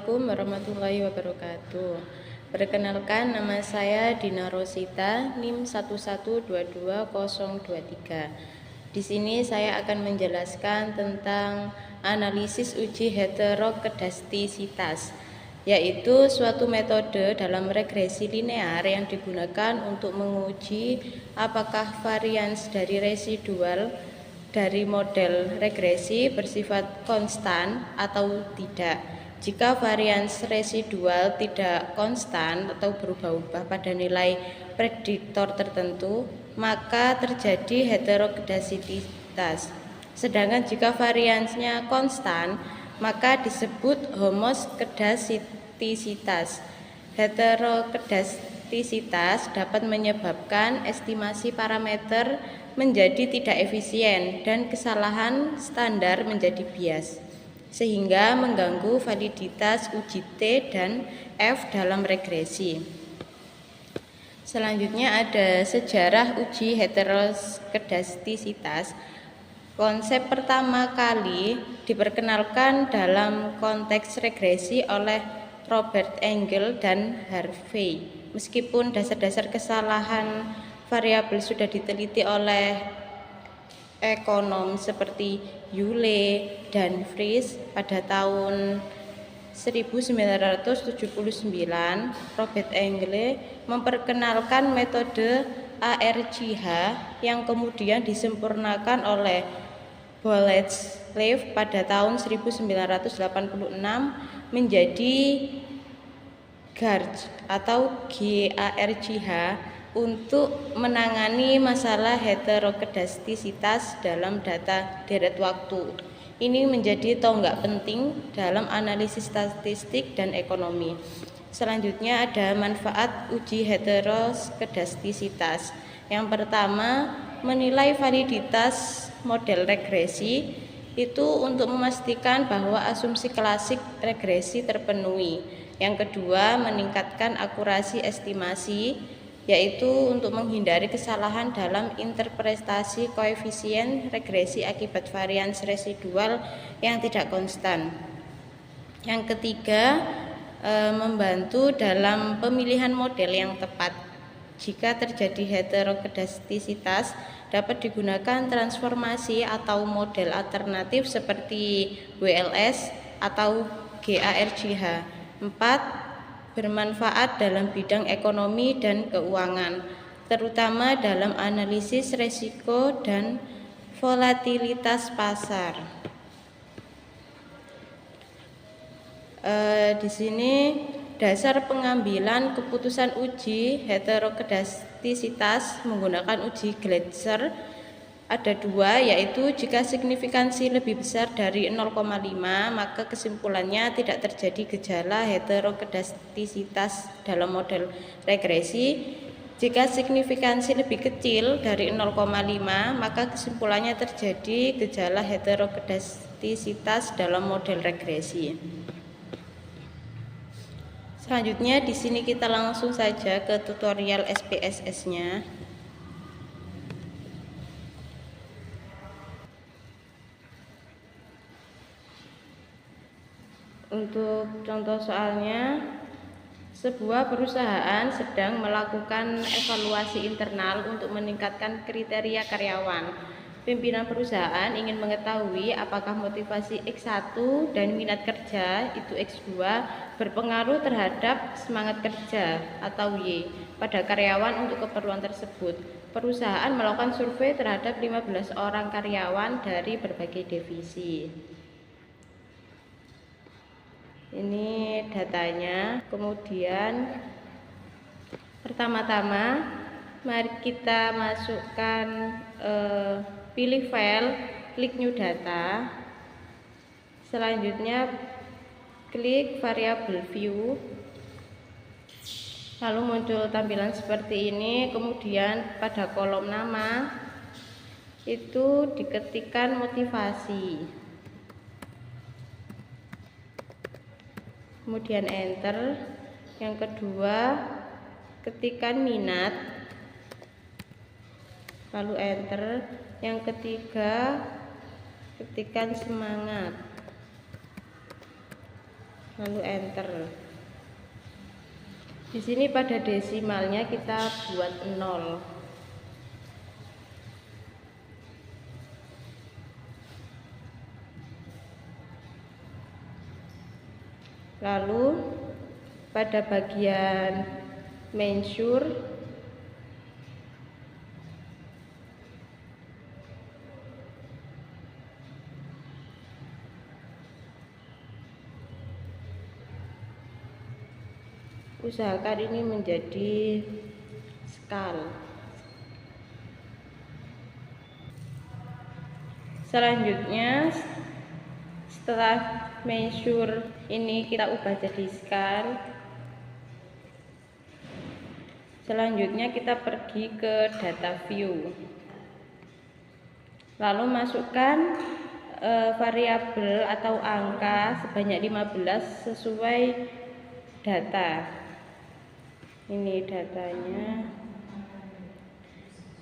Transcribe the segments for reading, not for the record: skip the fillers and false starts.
Assalamualaikum warahmatullahi wabarakatuh. Perkenalkan, nama saya Dina Rosita, NIM 1122023. Di sini saya akan menjelaskan tentang analisis uji heterokedastisitas, yaitu suatu metode dalam regresi linear yang digunakan untuk menguji apakah varians dari residual dari model regresi bersifat konstan atau tidak. Jika varians residual tidak konstan atau berubah-ubah pada nilai prediktor tertentu, maka terjadi heterokedastisitas. Sedangkan jika variansnya konstan, maka disebut homoskedastisitas. Heterokedastisitas dapat menyebabkan estimasi parameter menjadi tidak efisien dan kesalahan standar menjadi bias, sehingga mengganggu validitas uji T dan F dalam regresi. Selanjutnya ada sejarah uji heterokedastisitas. Konsep pertama kali diperkenalkan dalam konteks regresi oleh Robert Engel dan Harvey. Meskipun dasar-dasar kesalahan variabel sudah diteliti oleh ekonom seperti Yule dan Fries pada tahun 1979, Robert Engel memperkenalkan metode ARGH yang kemudian disempurnakan oleh Boleslav pada tahun 1986 menjadi GARCH atau GARGH untuk menangani masalah heterokedastisitas dalam data deret waktu. Ini menjadi tonggak penting dalam analisis statistik dan ekonomi. Selanjutnya ada manfaat uji heterokedastisitas. Yang pertama, menilai validitas model regresi itu untuk memastikan bahwa asumsi klasik regresi terpenuhi. Yang kedua, meningkatkan akurasi estimasi, yaitu untuk menghindari kesalahan dalam interpretasi koefisien regresi akibat varians residual yang tidak konstan. Yang ketiga, membantu dalam pemilihan model yang tepat. Jika terjadi heterokedastisitas, dapat digunakan transformasi atau model alternatif seperti WLS atau GARGH. 4. Bermanfaat dalam bidang ekonomi dan keuangan, terutama dalam analisis risiko dan volatilitas pasar. Di sini dasar pengambilan keputusan uji heterokedastisitas menggunakan uji Gleiser ada dua, yaitu jika signifikansi lebih besar dari 0,5 maka kesimpulannya tidak terjadi gejala heterokedastisitas dalam model regresi. Jika signifikansi lebih kecil dari 0,5 maka kesimpulannya terjadi gejala heterokedastisitas dalam model regresi. Selanjutnya di sini kita langsung saja ke tutorial SPSS-nya. Untuk contoh soalnya, sebuah perusahaan sedang melakukan evaluasi internal untuk meningkatkan kriteria karyawan. Pimpinan perusahaan ingin mengetahui apakah motivasi X1 dan minat kerja itu X2 berpengaruh terhadap semangat kerja atau Y pada karyawan untuk keperluan tersebut. Perusahaan melakukan survei terhadap 15 orang karyawan dari berbagai divisi. Ini datanya. Kemudian pertama-tama mari kita masukkan pilih file, klik new data. Selanjutnya klik variable view. Lalu muncul tampilan seperti ini. Kemudian pada kolom nama itu diketikkan motivasi. Kemudian enter. Yang kedua, ketikkan minat, lalu enter. Yang ketiga, ketikkan semangat, lalu enter. Di sini pada desimalnya kita buat 0. Lalu pada bagian mensure usahakan ini menjadi skal. Selanjutnya setelah measure ini kita ubah jadi skal. Selanjutnya kita pergi ke data view, lalu masukkan variabel atau angka sebanyak 15 sesuai data. Ini datanya,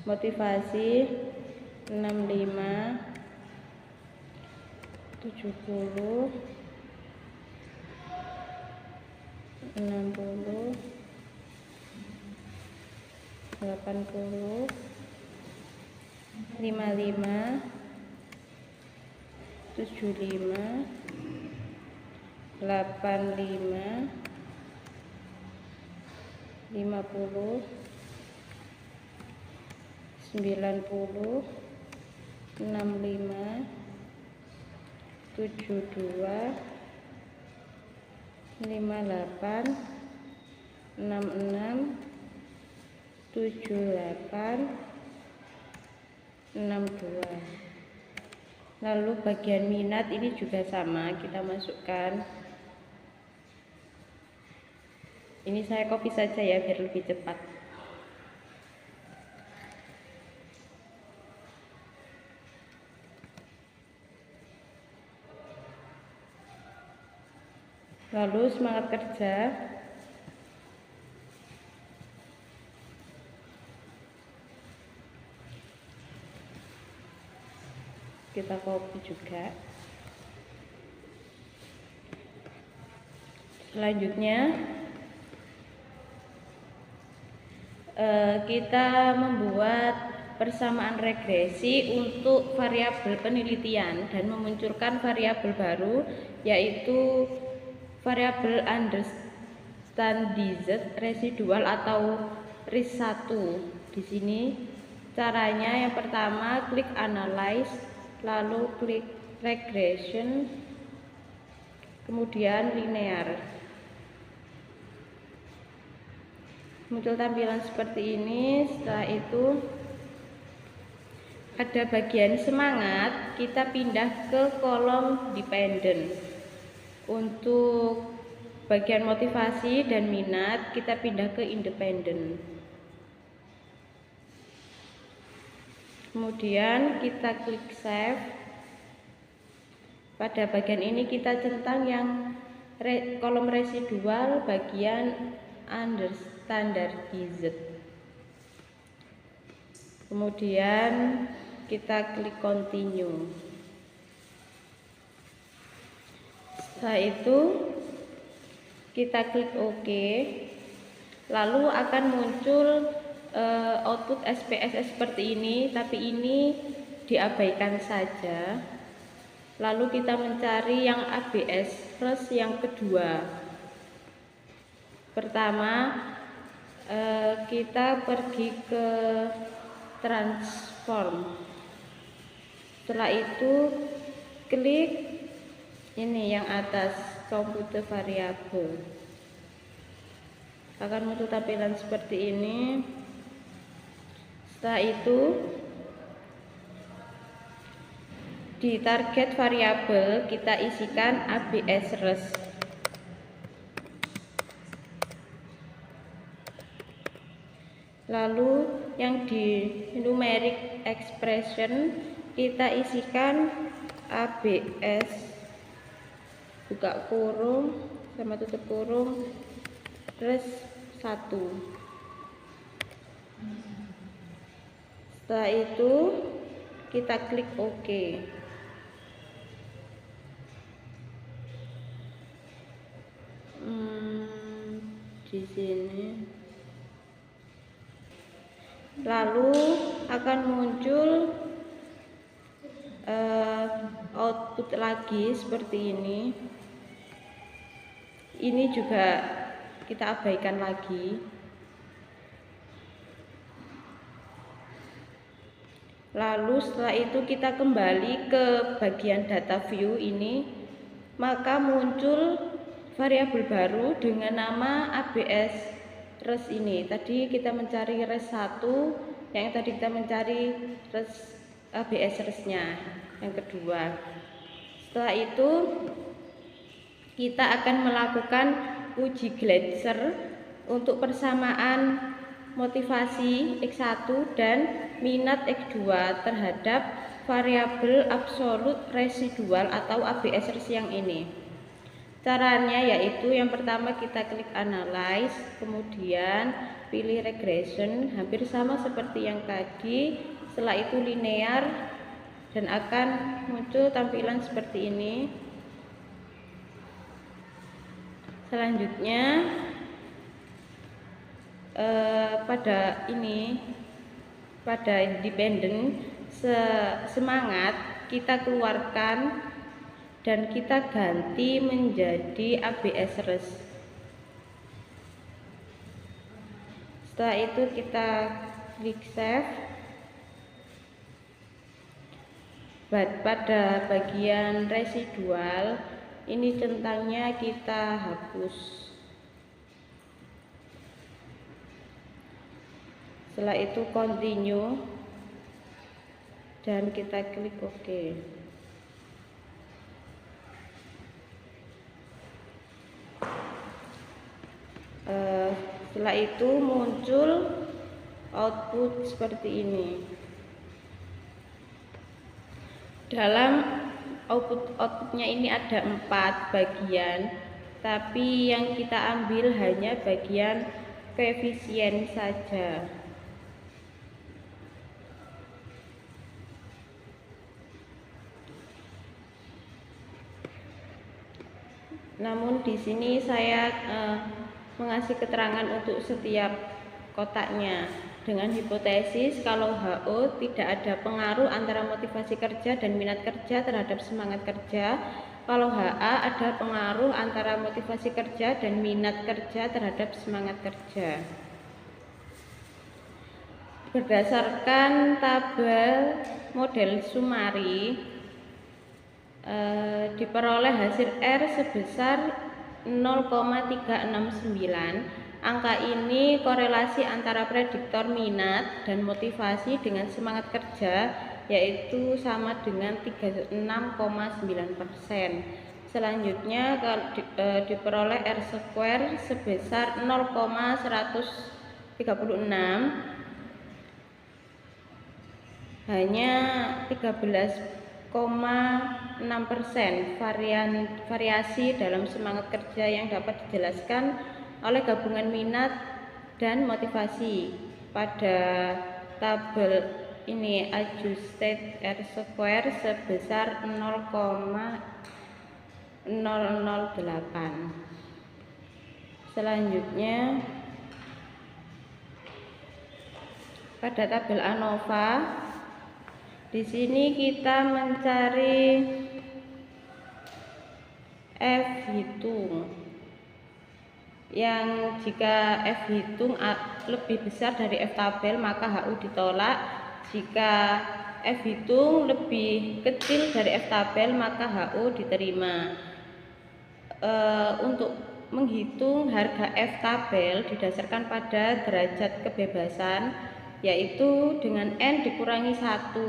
motivasi 65, 70, 60, 80, 55, 75, 85, 50, 90, 65, 72, 58, 66, 78, 62. Lalu bagian minat ini juga sama, kita masukkan. Ini saya copy saja ya biar lebih cepat. Lalu semangat kerja. Kita copy juga. Selanjutnya kita membuat persamaan regresi untuk variabel penelitian dan memunculkan variabel baru, yaitu variabel unstandardized residual atau RIS1. Di sini caranya yang pertama klik analyze, lalu klik regression, kemudian linear. Muncul tampilan seperti ini. Setelah itu pada bagian semangat kita pindah ke kolom dependent. Untuk bagian motivasi dan minat kita pindah ke independent. Kemudian kita klik save. Pada bagian ini kita centang yang kolom residual bagian unstandardized. Kemudian kita klik continue. Setelah itu kita klik OK. Lalu akan muncul output SPSS seperti ini, tapi ini diabaikan saja. Lalu kita mencari yang ABS plus yang kedua. Pertama kita pergi ke transform. Setelah itu klik ini yang atas, komputer variabel. Akan muncul tampilan seperti ini. Setelah itu di target variabel kita isikan ABS res. Lalu yang di numeric expression kita isikan ABS buka kurung sama tutup kurung res 1. Setelah itu kita klik OK. sini. Lalu akan muncul output lagi seperti ini. Ini juga kita abaikan lagi. Lalu setelah itu kita kembali ke bagian data view ini, maka muncul variabel baru dengan nama ABS res ini. Tadi kita mencari res 1, yang tadi kita mencari res ABS resnya yang kedua. Setelah itu kita akan melakukan uji Gleiser untuk persamaan motivasi X1 dan minat X2 terhadap variabel absolut residual atau ABS yang ini. Caranya yaitu yang pertama kita klik analyze, kemudian pilih regression, hampir sama seperti yang tadi. Setelah itu linear dan akan muncul tampilan seperti ini. Selanjutnya pada independen semangat kita keluarkan dan kita ganti menjadi ABS res. Setelah itu kita klik save. Pada bagian residual ini centangnya kita hapus. Setelah itu continue dan kita klik OK. Setelah itu muncul output seperti ini. Dalam outputnya ini ada 4 bagian, tapi yang kita ambil hanya bagian koefisien saja. Namun di sini saya mengasih keterangan untuk setiap kotaknya dengan hipotesis kalau HO tidak ada pengaruh antara motivasi kerja dan minat kerja terhadap semangat kerja. Kalau HA ada pengaruh antara motivasi kerja dan minat kerja terhadap semangat kerja. Berdasarkan tabel model Sumari, diperoleh hasil R sebesar 0,369. Angka ini korelasi antara prediktor minat dan motivasi dengan semangat kerja, yaitu sama dengan 36,9%. Selanjutnya diperoleh R square sebesar 0,136, hanya 13,6% variasi dalam semangat kerja yang dapat dijelaskan oleh gabungan minat dan motivasi. Pada tabel ini adjusted R square sebesar 0,008. Selanjutnya pada tabel ANOVA, di sini kita mencari F hitung, yang jika F hitung lebih besar dari F tabel maka HU ditolak. Jika F hitung lebih kecil dari F tabel maka HU diterima. Untuk menghitung harga F tabel didasarkan pada derajat kebebasan, yaitu dengan N dikurangi 1.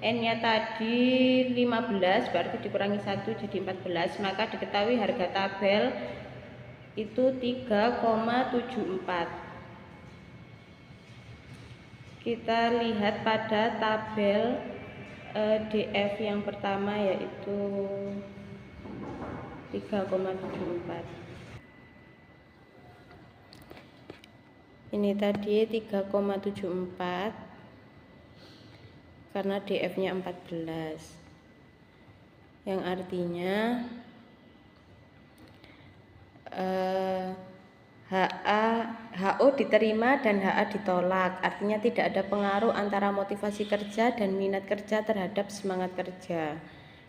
N-nya tadi 15, berarti dikurangi 1 jadi 14, maka diketahui harga tabel itu 3,74. Kita lihat pada tabel DF yang pertama, yaitu 3,74. Ini tadi 3,74 karena DF-nya 14, yang artinya HO diterima dan HA ditolak. Artinya tidak ada pengaruh antara motivasi kerja dan minat kerja terhadap semangat kerja.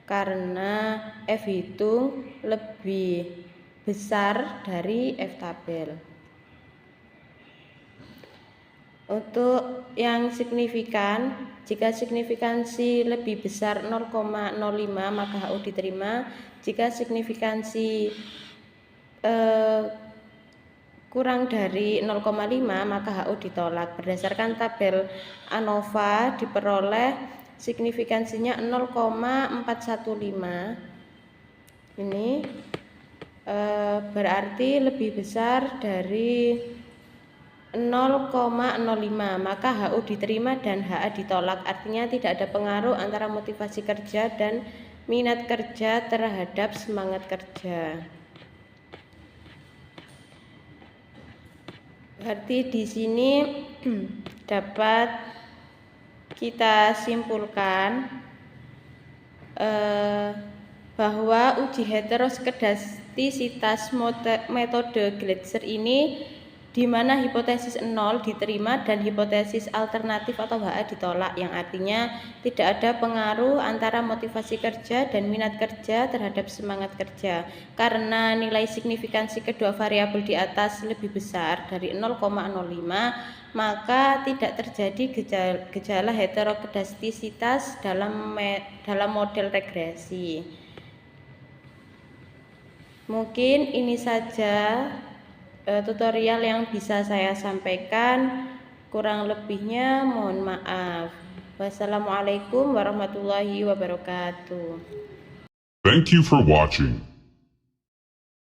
Karena F hitung lebih besar dari F tabel. Untuk yang signifikan, jika signifikansi lebih besar 0,05 maka HO diterima. Jika signifikansi kurang dari 0,5 maka HO ditolak. Berdasarkan tabel ANOVA diperoleh signifikansinya 0,415. Ini berarti lebih besar dari 0,05 maka HO diterima dan HA ditolak. Artinya tidak ada pengaruh antara motivasi kerja dan minat kerja terhadap semangat kerja. Berarti di sini dapat kita simpulkan bahwa uji heteroskedastisitas metode Gletser ini di mana hipotesis 0 diterima dan hipotesis alternatif atau HA ditolak, yang artinya tidak ada pengaruh antara motivasi kerja dan minat kerja terhadap semangat kerja. Karena nilai signifikansi kedua variabel di atas lebih besar dari 0,05, maka tidak terjadi gejala heteroskedastisitas dalam model regresi. Mungkin ini saja tutorial yang bisa saya sampaikan, kurang lebihnya mohon maaf. Wassalamualaikum warahmatullahi wabarakatuh. Thank you for watching.